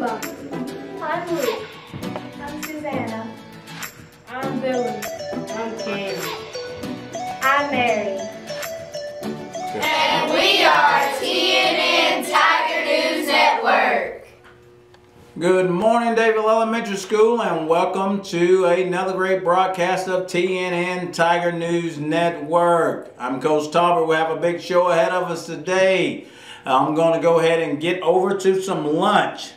Tuba. I'm Luke. I'm Susanna. I'm Billy. I'm Candy. I'm Mary. And we are TNN Tiger News Network. Good morning, Davie Elementary School, and welcome to another great broadcast of TNN Tiger News Network. I'm Coach Tauber. We have a big show ahead of us today. I'm going to go ahead and get over to some lunch.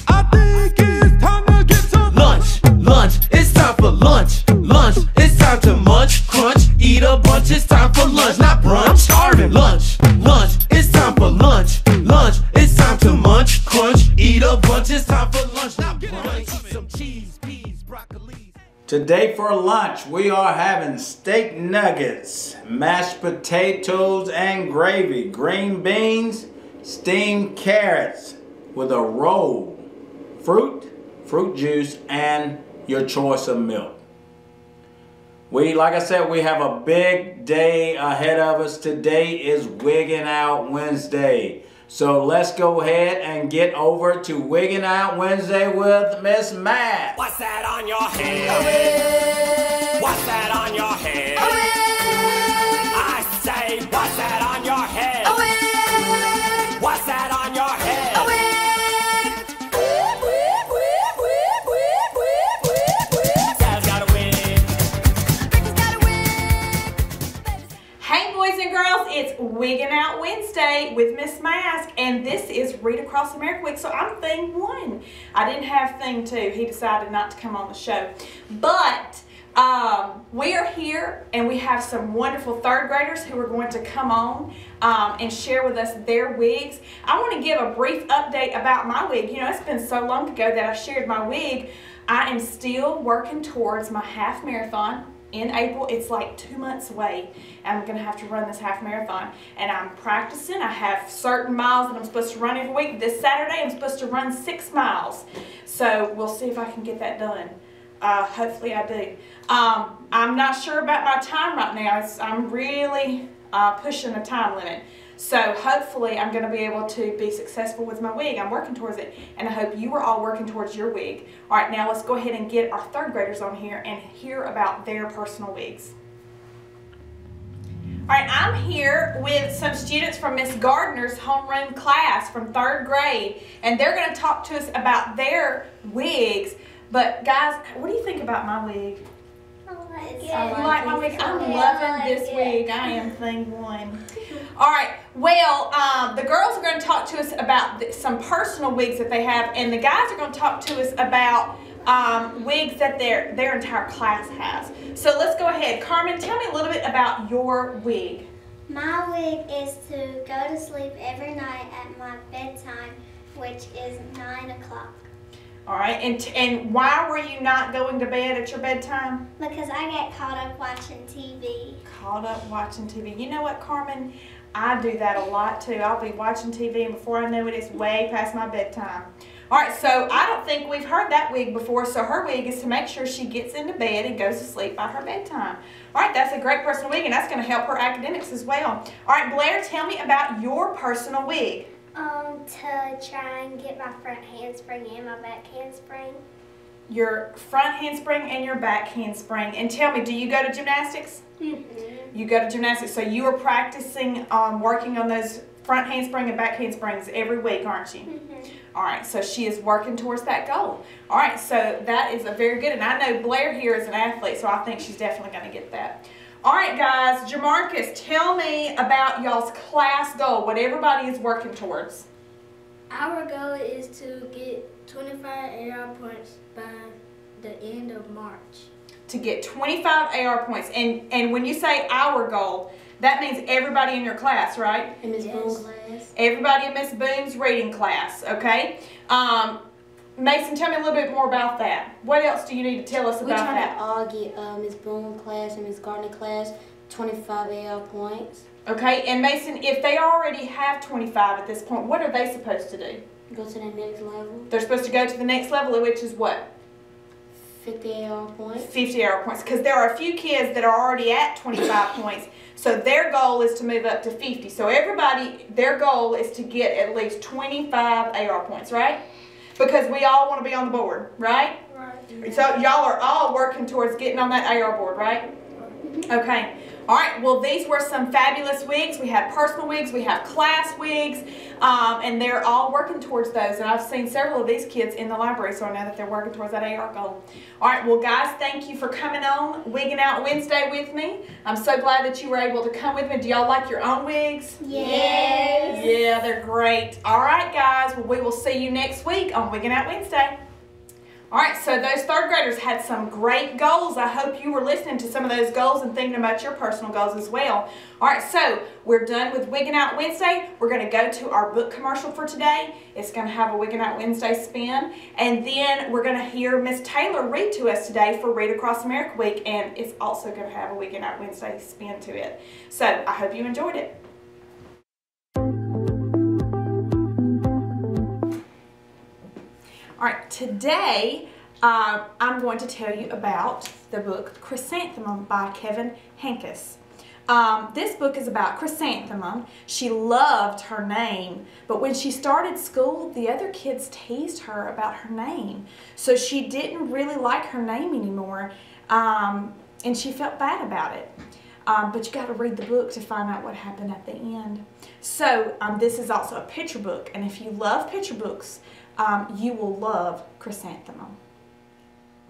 I think it's time to get some lunch. Lunch, it's time for lunch. Lunch, it's time to munch, crunch, eat a bunch. It's time for lunch, not brunch. I'm starving. Lunch, lunch, it's time for lunch. Lunch, it's time to munch, crunch, eat a bunch. It's time for lunch, now get brunch. Eat some cheese, peas, broccoli. Today for lunch, we are having steak nuggets, mashed potatoes and gravy, green beans, steamed carrots with a roll, fruit juice, and your choice of milk. Like I said, we have a big day ahead of us. Today is Wigging Out Wednesday. So let's go ahead and get over to Wigging Out Wednesday with Miss Matt. What's that on your head? What's that on your head? I say, what's that on your head? What's that on your head? Dad's got a wig. Hey boys and girls, it's Wigging Out Wednesday with Miss Mask, and this is Read Across America Week, so I'm thing 1. I didn't have thing 2. He decided not to come on the show. But we are here, and we have some wonderful 3rd graders who are going to come on and share with us their wigs. I want to give a brief update about my wig. You know, it's been so long ago that I shared my wig. I am still working towards my half marathon. In April, it's like 2 months away, and I'm going to have to run this half marathon. And I'm practicing. I have certain miles that I'm supposed to run every week. This Saturday, I'm supposed to run 6 miles. So we'll see if I can get that done. Hopefully I do. I'm not sure about my time right now. I'm really pushing the time limit. So hopefully I'm going to be able to be successful with my wig. I'm working towards it, and I hope you are all working towards your wig. All right, now let's go ahead and get our 3rd graders on here and hear about their personal wigs. All right, I'm here with some students from Miss Gardner's homeroom class from 3rd grade, and they're going to talk to us about their wigs. But guys, what do you think about my wig? You like my wig? I'm loving this wig. I am thing 1. All right. Well, the girls are going to talk to us about some personal wigs that they have, and the guys are going to talk to us about wigs that their entire class has. So let's go ahead. Carmen, tell me a little bit about your wig. My wig is to go to sleep every night at my bedtime, which is 9 o'clock. All right, and why were you not going to bed at your bedtime? Because I get caught up watching TV. Caught up watching TV. You know what, Carmen? I do that a lot too. I'll be watching TV, and before I know it, it's way past my bedtime. All right, so I don't think we've heard that wig before, so her wig is to make sure she gets into bed and goes to sleep by her bedtime. All right, that's a great personal wig, and that's going to help her academics as well. All right, Blair, tell me about your personal wig. To try and get my front handspring and my back handspring. Your front handspring and your back handspring. And tell me, do you go to gymnastics? Mm-hmm. You go to gymnastics, so you are practicing working on those front handspring and back handsprings every week, aren't you? Mm-hmm. All right, so she is working towards that goal. All right, so that is a very good, and I know Blair here is an athlete, so I think she's definitely going to get that. All right, guys, Jamarcus, tell me about y'all's class goal, what everybody is working towards. Our goal is to get 25 AR points by the end of March. To get 25 AR points. And when you say our goal, that means everybody in your class, right? In Miss Boone's class. Everybody in Miss Boone's reading class, okay? Mason, tell me a little bit more about that. What else do you need to tell us about that? We're trying to all get Miss Boone class and Miss Gardner class 25 AR points. Okay, and Mason, if they already have 25 at this point, what are they supposed to do? Go to the next level. They're supposed to go to the next level, which is what? 50 AR points. 50 AR points, because there are a few kids that are already at 25 points, so their goal is to move up to 50. So everybody, their goal is to get at least 25 AR points, right? Because we all want to be on the board, right? Right. So y'all are all working towards getting on that AR board, right? Okay. All right, well, these were some fabulous wigs. We have personal wigs, we have class wigs, and they're all working towards those. And I've seen several of these kids in the library, so I know that they're working towards that AR goal. All right, well, guys, thank you for coming on Wigging Out Wednesday with me. I'm so glad that you were able to come with me. Do y'all like your own wigs? Yes. Yeah, they're great. All right, guys, well, we will see you next week on Wigging Out Wednesday. All right, so those third graders had some great goals. I hope you were listening to some of those goals and thinking about your personal goals as well. All right, so we're done with Wigging Out Wednesday. We're going to go to our book commercial for today. It's going to have a Wigging Out Wednesday spin. And then we're going to hear Miss Taylor read to us today for Read Across America Week. And it's also going to have a Wigging Out Wednesday spin to it. So I hope you enjoyed it. All right, today I'm going to tell you about the book Chrysanthemum by Kevin Hankus. This book is about Chrysanthemum. She loved her name, but when she started school, the other kids teased her about her name. So she didn't really like her name anymore, and she felt bad about it. But you got to read the book to find out what happened at the end. So this is also a picture book, and if you love picture books, you will love Chrysanthemum.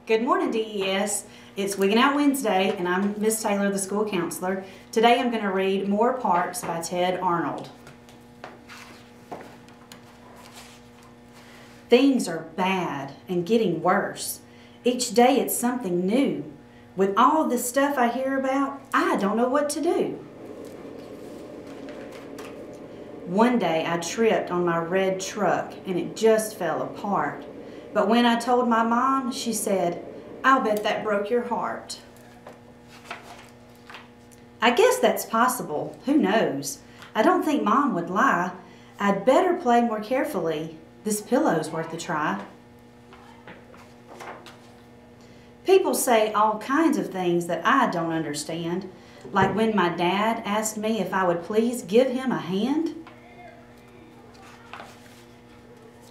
Good morning, DES. It's Wigging Out Wednesday, and I'm Miss Taylor, the school counselor. Today I'm going to read More Parks by Ted Arnold. Things are bad and getting worse. Each day it's something new. With all this stuff I hear about, I don't know what to do. One day I tripped on my red truck and it just fell apart. But when I told my mom, she said, "I'll bet that broke your heart." I guess that's possible. Who knows? I don't think Mom would lie. I'd better play more carefully. This pillow's worth a try. People say all kinds of things that I don't understand, like when my dad asked me if I would please give him a hand.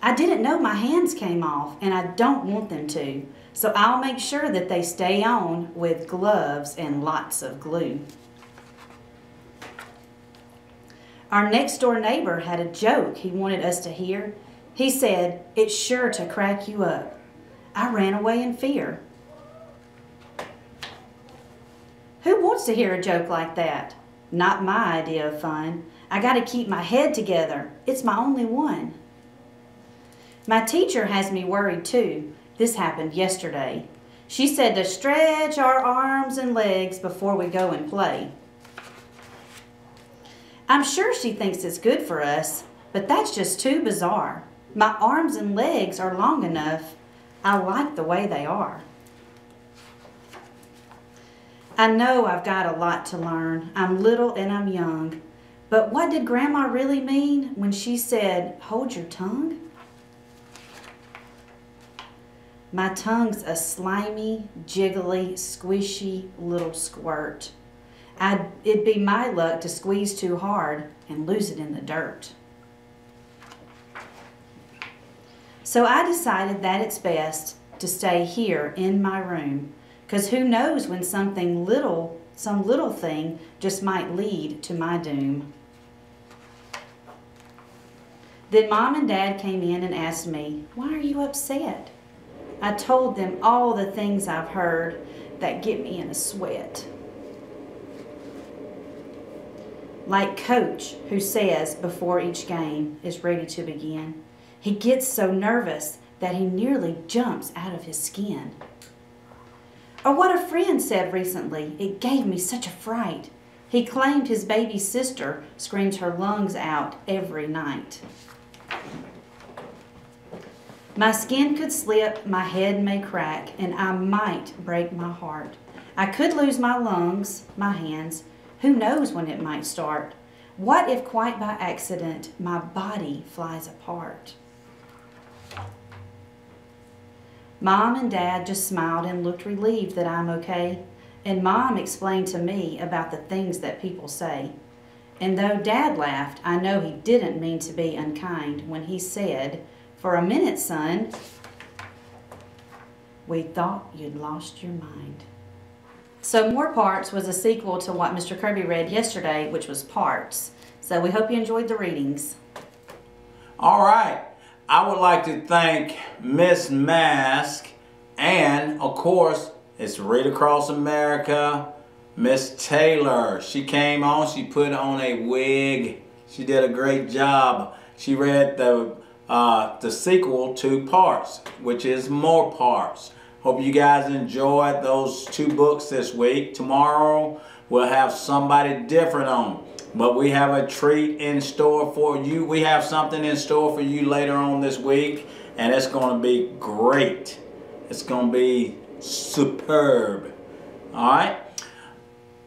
I didn't know my hands came off, and I don't want them to, so I'll make sure that they stay on with gloves and lots of glue. Our next door neighbor had a joke he wanted us to hear. He said, "It's sure to crack you up." I ran away in fear. Who wants to hear a joke like that? Not my idea of fun. I got to keep my head together. It's my only one. My teacher has me worried too. This happened yesterday. She said to stretch our arms and legs before we go and play. I'm sure she thinks it's good for us, but that's just too bizarre. My arms and legs are long enough. I like the way they are. I know I've got a lot to learn. I'm little and I'm young. But what did Grandma really mean when she said, "Hold your tongue"? My tongue's a slimy, jiggly, squishy little squirt. It'd be my luck to squeeze too hard and lose it in the dirt. So I decided that it's best to stay here in my room, 'cause who knows when some little thing just might lead to my doom. Then Mom and Dad came in and asked me, "Why are you upset?" I told them all the things I've heard that get me in a sweat. Like Coach, who says before each game is ready to begin, he gets so nervous that he nearly jumps out of his skin. Or what a friend said recently, it gave me such a fright. He claimed his baby sister screams her lungs out every night. My skin could slip, my head may crack, and I might break my heart. I could lose my lungs, my hands. Who knows when it might start? What if quite by accident my body flies apart? Mom and Dad just smiled and looked relieved that I'm okay. And Mom explained to me about the things that people say. And though Dad laughed, I know he didn't mean to be unkind when he said, "For a minute, son, we thought you'd lost your mind." So More Parts was a sequel to what Mr. Kirby read yesterday, which was Parts. So we hope you enjoyed the readings. All right. I would like to thank Miss Mask and, of course, it's Read Across America, Miss Taylor. She came on, she put on a wig. She did a great job. She read the sequel to Parts, which is More Parts. Hope you guys enjoyed those 2 books this week. Tomorrow we'll have somebody different on. But we have a treat in store for you. We have something in store for you later on this week, and it's going to be great. It's going to be superb. All right?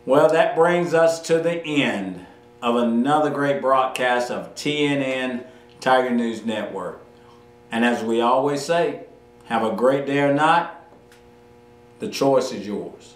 Well, that brings us to the end of another great broadcast of TNN Tiger News Network. And as we always say, have a great day or not. The choice is yours.